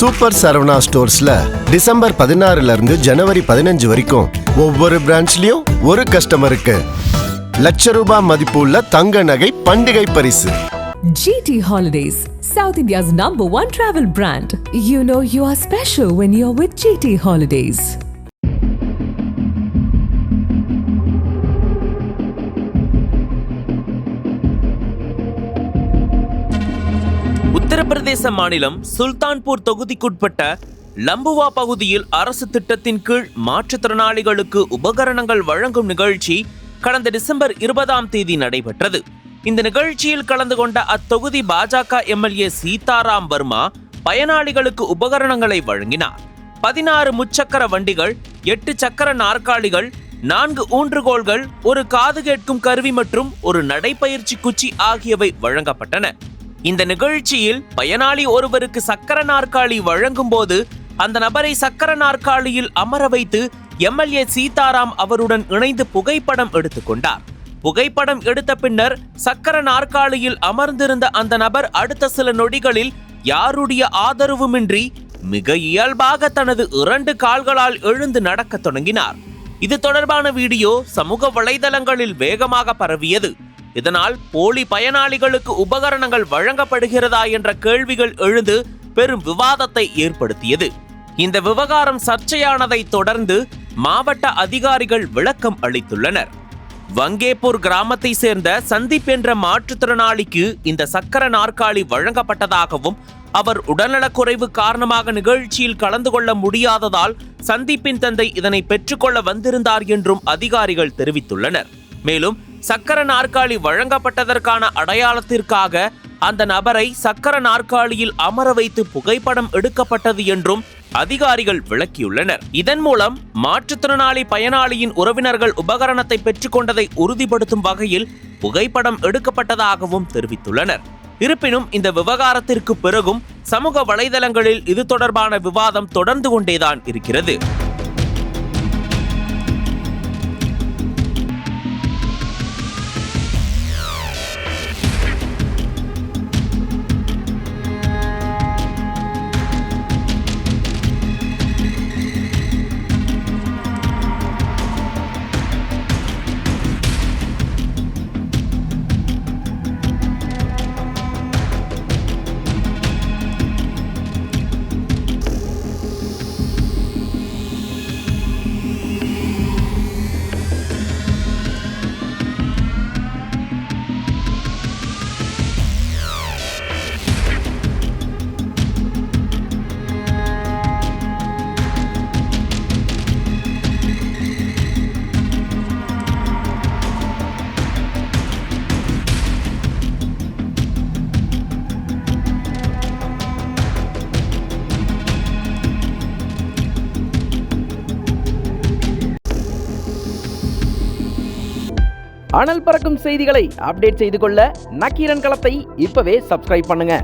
Super Saravana ஸ்டோர்ஸ்ல December 16 இருந்து ஜனவரி 15 வரைக்கும் ஒவ்வொரு பிரான்ச்லயும் ஒரு கஸ்டமருக்கு ₹1,00,000 மதிப்புள்ள தங்க நகை பண்டிகை பரிசு. GT Holidays, South India's #1 travel brand. You know you are special when you're with GT Holidays. Uttar Pradesh மாநிலம் சுல்தான்பூர் தொகுதிக்குட்பட்ட லம்புவா பகுதியில் அரசு திட்டத்தின் கீழ் மாற்றுத்திறனாளிகளுக்கு உபகரணங்கள் வழங்கும் நிகழ்ச்சி கடந்த டிசம்பர் 20 நடைபெற்றது. இந்த நிகழ்ச்சியில் கலந்து கொண்ட அத்தொகுதி பாஜக எம்எல்ஏ சீதாராம் வர்மா பயனாளிகளுக்கு உபகரணங்களை வழங்கினார். 16 முச்சக்கர வண்டிகள், 8 சக்கர நாற்காலிகள், 4 ஊன்றுகோல்கள், ஒரு காது கேட்கும் கருவி மற்றும் ஒரு நடைப்பயிற்சி குச்சி ஆகியவை வழங்கப்பட்டன. இந்த நிகழ்ச்சியில் பயனாளி ஒருவருக்கு சக்கர நாற்காலி வழங்கும் போது அந்த நபரை சக்கர நாற்காலியில் அமர வைத்து எம்எல்ஏ சீதாராம் அவருடன் இணைந்து புகைப்படம் எடுத்துக்கொண்டார். புகைப்படம் எடுத்த பின்னர் சக்கர நாற்காலியில் அமர்ந்திருந்த அந்த நபர் அடுத்த சில நொடிகளில் யாருடைய ஆதரவுமின்றி மிக இயல்பாக தனது 2 கால்களால் எழுந்து நடக்க தொடங்கினார். இது தொடர்பான வீடியோ சமூக வலைதளங்களில் வேகமாக பரவியது. இதனால் போலி பயனாளிகளுக்கு உபகரணங்கள் வழங்கப்படுகிறதா என்ற கேள்விகள் எழுந்து பெரும் விவாதத்தை ஏற்படுத்தியது. இந்த விவகாரம் சர்ச்சையானதை தொடர்ந்து மாவட்ட அதிகாரிகள் விளக்கம் அளித்துள்ளனர். வங்கேப்பூர் கிராமத்தை சேர்ந்த சந்தீப் என்ற மாற்றுத்திறனாளிக்கு இந்த சக்கர நாற்காலி வழங்கப்பட்டதாகவும் அவர் உடல்நலக்குறைவு காரணமாக நிகழ்ச்சியில் கலந்து கொள்ள முடியாததால் சந்தீப்பின் தந்தை இதனை பெற்றுக்கொள்ள வந்திருந்தார் என்றும் அதிகாரிகள் தெரிவித்துள்ளனர். மேலும் சக்கர நாற்காலி வழங்கப்பட்டதற்கான அடையாளத்திற்காக அந்த நபரை சக்கர நாற்காலியில் அமர வைத்து புகைப்படம் எடுக்கப்பட்டது என்றும் அதிகாரிகள் விளக்கியுள்ளனர். இதன் மூலம் மாற்றுத்திறனாளி பயனாளியின் உறவினர்கள் உபகரணத்தை பெற்றுக்கொண்டதை உறுதிப்படுத்தும் வகையில் புகைப்படம் எடுக்கப்பட்டதாகவும் தெரிவித்துள்ளனர். இருப்பினும் இந்த விவகாரத்திற்கு பிறகும் சமூக வலைதளங்களில் இது தொடர்பான விவாதம் தொடர்ந்து கொண்டேதான் இருக்கிறது. அனல் பறக்கும் செய்திகளை அப்டேட் செய்து கொள்ள நக்கீரன் களத்தை இப்பவே சப்ஸ்கிரைப் பண்ணுங்க.